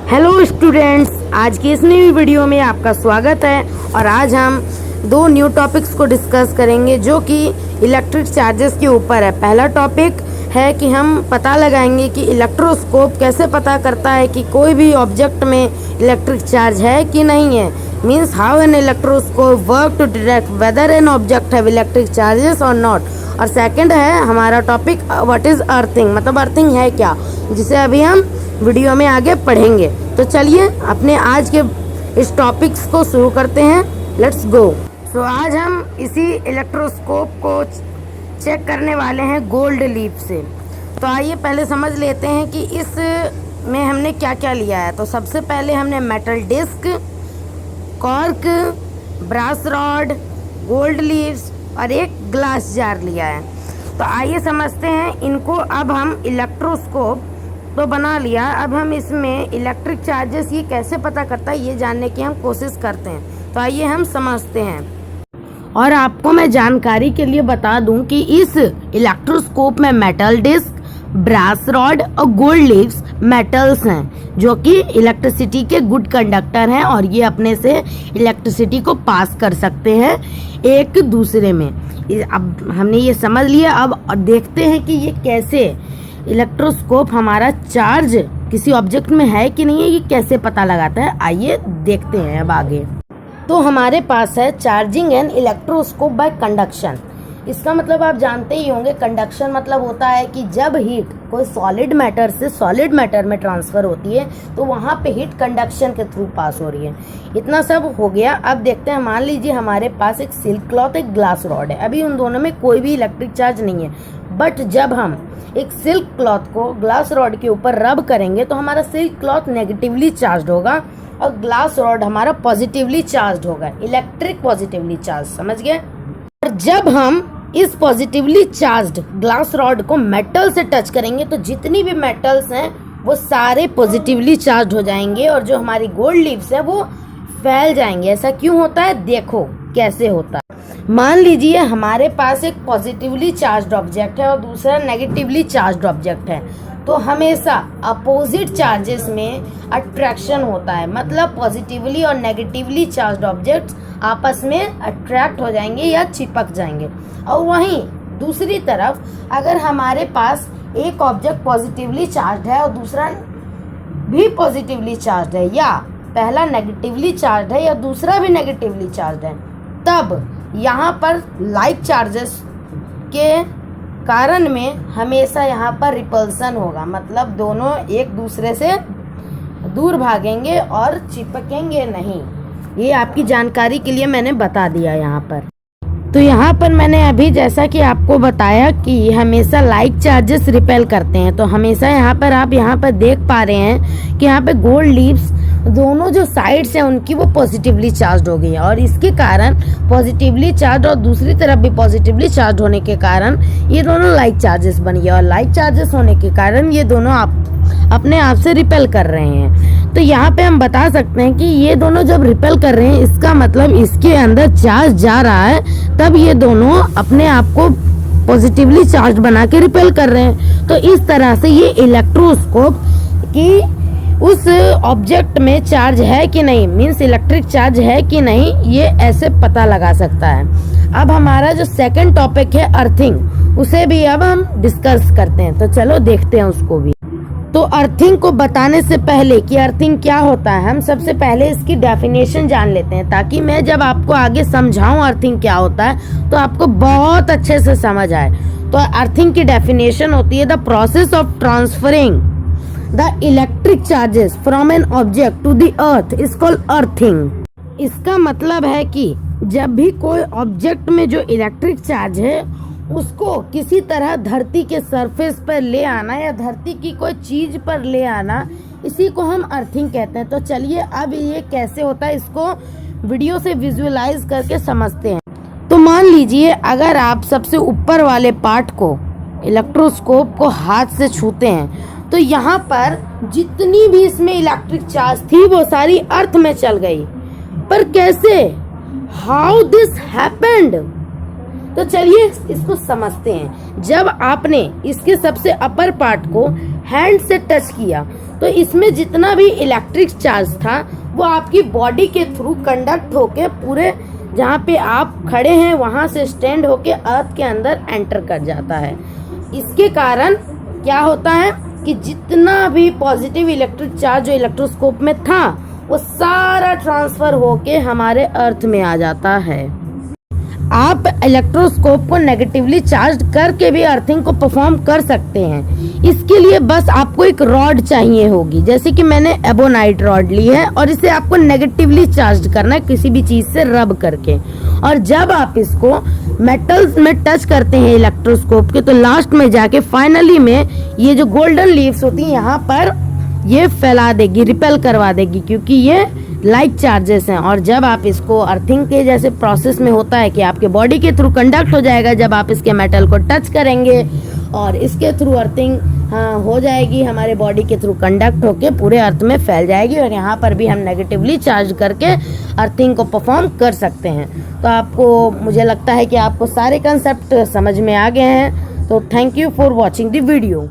Hello students, आज की इस नई वीडियो में आपका स्वागत है। और आज हम दो न्यू टॉपिक्स को डिस्कस करेंगे जो कि इलेक्ट्रिक चार्जेस के ऊपर है। पहला टॉपिक है कि हम पता लगाएंगे कि इलेक्ट्रोस्कोप कैसे पता करता है कि कोई भी ऑब्जेक्ट में इलेक्ट्रिक चार्ज है कि नहीं है। Means how an electroscope work to detect whether an object have electric charges or not. और सेकंड है हमारा टॉपिक व्हाट इज़ अर्थिंग, मतलब अर्थिंग है क्या, जिसे अभी हम वीडियो में आगे पढ़ेंगे। तो चलिए अपने आज के इस टॉपिक्स को शुरू करते हैं। Let's go. तो आज हम इसी इलेक्ट्रोस्कोप को चेक करने वाले हैं गोल्ड लीफ से। तो आइए पहले समझ लेते हैं कि इस में हमने क्या क्या लिया है। तो सबसे पहले हमने metal disc, cork, brass rod, gold leaves और एक ग्लास जार लिया है। तो आइए समझते हैं इनको। अब हम इलेक्ट्रोस्कोप तो बना लिया, अब हम इसमें इलेक्ट्रिक चार्जेस ये कैसे पता करता है ये जानने की हम कोशिश करते हैं। तो आइए हम समझते हैं। और आपको मैं जानकारी के लिए बता दूं कि इस इलेक्ट्रोस्कोप में मेटल डिस्क, ब्रास रॉड और गोल्ड लीव्स मेटल्स हैं जो कि इलेक्ट्रिसिटी के गुड कंडक्टर हैं और ये अपने से इलेक्ट्रिसिटी को पास कर सकते हैं एक दूसरे में। अब हमने ये समझ लिया। अब देखते हैं कि ये कैसे इलेक्ट्रोस्कोप हमारा चार्ज किसी ऑब्जेक्ट में है कि नहीं है ये कैसे पता लगाता है। आइए देखते हैं अब आगे। तो हमारे पास है charging an electroscope by conduction. इसका मतलब आप जानते ही होंगे, कंडक्शन मतलब होता है कि जब हीट कोई सॉलिड मैटर से सॉलिड मैटर में ट्रांसफर होती है तो वहाँ पे हीट कंडक्शन के थ्रू पास हो रही है। इतना सब हो गया। अब देखते हैं, मान लीजिए हमारे पास एक सिल्क क्लॉथ, एक ग्लास रॉड है। अभी उन दोनों में कोई भी इलेक्ट्रिक चार्ज नहीं है, बट जब हम एक सिल्क क्लॉथ को ग्लास रॉड के ऊपर रब करेंगे तो हमारा सिल्क क्लॉथ नेगेटिवली चार्ज होगा और ग्लास रॉड हमारा पॉजिटिवली चार्ज होगा, इलेक्ट्रिक पॉजिटिवली चार्ज, समझ गए। और जब हम इस पॉजिटिवली चार्ज्ड ग्लास रॉड को मेटल से टच करेंगे तो जितनी भी मेटल्स हैं वो सारे पॉजिटिवली चार्ज हो जाएंगे और जो हमारी गोल्ड लीव्स है वो फैल जाएंगे। ऐसा क्यों होता है, देखो कैसे होता है। मान लीजिए हमारे पास एक पॉजिटिवली चार्ज्ड ऑब्जेक्ट है और दूसरा नेगेटिवली चार्ज्ड ऑब्जेक्ट है, तो हमेशा अपोजिट चार्जेस में अट्रैक्शन होता है। मतलब पॉजिटिवली और नेगेटिवली चार्ज्ड ऑब्जेक्ट्स आपस में अट्रैक्ट हो जाएंगे या चिपक जाएंगे। और वहीं दूसरी तरफ अगर हमारे पास एक ऑब्जेक्ट पॉजिटिवली चार्ज्ड है और दूसरा भी पॉजिटिवली चार्ज्ड है, या पहला नेगेटिवली चार्ज्ड है या दूसरा भी नेगेटिवली चार्ज्ड है, तब यहाँ पर लाइक चार्जेस के कारण में हमेशा यहाँ पर रिपल्सन होगा। मतलब दोनों एक दूसरे से दूर भागेंगे और चिपकेंगे नहीं। ये आपकी जानकारी के लिए मैंने बता दिया यहाँ पर। तो यहाँ पर मैंने अभी जैसा कि आपको बताया कि हमेशा लाइक चार्जेस रिपेल करते हैं। तो हमेशा यहाँ पर आप यहाँ पर देख पा रहे हैं कि यहाँ पे गोल्ड लीव्स दोनों जो साइड्स हैं उनकी वो पॉजिटिवली चार्ज हो गई है और इसके कारण पॉजिटिवली चार्ज और दूसरी तरफ भी पॉजिटिवली चार्ज होने के कारण ये दोनों लाइक चार्जेस बन गए और लाइक चार्जेस होने के कारण ये दोनों अपने आप से रिपेल कर रहे हैं। तो यहाँ पे हम बता सकते हैं कि ये दोनों जब रिपेल कर रहे हैं इसका मतलब इसके अंदर चार्ज जा रहा है, तब ये दोनों अपने आप को पॉजिटिवली चार्ज बना के रिपेल कर रहे हैं। तो इस तरह से ये इलेक्ट्रोस्कोप की उस ऑब्जेक्ट में चार्ज है कि नहीं, मीन्स इलेक्ट्रिक चार्ज है कि नहीं, ये ऐसे पता लगा सकता है। अब हमारा जो सेकंड टॉपिक है अर्थिंग, उसे भी अब हम डिस्कस करते हैं। तो चलो देखते हैं उसको भी। तो अर्थिंग को बताने से पहले कि अर्थिंग क्या होता है, हम सबसे पहले इसकी डेफिनेशन जान लेते हैं, ताकि मैं जब आपको आगे समझाऊं अर्थिंग क्या होता है तो आपको बहुत अच्छे से समझ आए। तो अर्थिंग की डेफिनेशन होती है the process of transferring the electric charges from an object to the earth is called earthing. इसका मतलब है कि जब भी कोई ऑब्जेक्ट में जो इलेक्ट्रिक चार्ज है उसको किसी तरह धरती के सरफेस पर ले आना या धरती की कोई चीज पर ले आना, इसी को हम अर्थिंग कहते हैं। तो चलिए अब ये कैसे होता है इसको वीडियो से विजुअलाइज करके समझते हैं। तो मान लीजिए अगर आप सबसे ऊपर वाले पार्ट को इलेक्ट्रोस्कोप को हाथ से छूते हैं तो यहाँ पर जितनी भी इसमें इलेक्ट्रिक चार्ज थी वो सारी अर्थ में चल गई। पर कैसे, हाउ दिस हैपेंड, तो चलिए इसको समझते हैं। जब आपने इसके सबसे अपर पार्ट को हैंड से टच किया तो इसमें जितना भी इलेक्ट्रिक चार्ज था वो आपकी बॉडी के थ्रू कंडक्ट होके पूरे जहाँ पे आप खड़े हैं वहाँ से स्टैंड होके अर्थ के अंदर एंटर कर जाता है। इसके कारण क्या होता है कि जितना भी पॉजिटिव इलेक्ट्रिक चार्ज जो इलेक्ट्रोस्कोप में था वो सारा ट्रांसफर होके हमारे अर्थ में आ जाता है। आप इलेक्ट्रोस्कोप को नेगेटिवली चार्ज करके भी अर्थिंग को परफॉर्म कर सकते हैं। इसके लिए बस आपको एक रॉड चाहिए होगी, जैसे कि मैंने एबोनाइट रॉड ली है और इसे आपको नेगेटिवली चार्ज करना है किसी भी चीज से रब करके। और जब आप इसको मेटल्स में टच करते हैं इलेक्ट्रोस्कोप के, तो लास्ट में जाके फाइनली में ये जो गोल्डन लीव्स होती है यहाँ पर ये फैला देगी, रिपेल करवा देगी, क्योंकि ये लाइक चार्जेस हैं। और जब आप इसको अर्थिंग के जैसे प्रोसेस में होता है कि आपके बॉडी के थ्रू कंडक्ट हो जाएगा जब आप इसके मेटल को टच करेंगे, और इसके थ्रू अर्थिंग हो जाएगी, हमारे बॉडी के थ्रू कंडक्ट होके पूरे अर्थ में फैल जाएगी। और यहाँ पर भी हम नेगेटिवली चार्ज करके अर्थिंग को परफॉर्म कर सकते हैं। तो आपको, मुझे लगता है कि आपको सारे कंसेप्ट समझ में आ गए हैं। तो thank you for watching the video.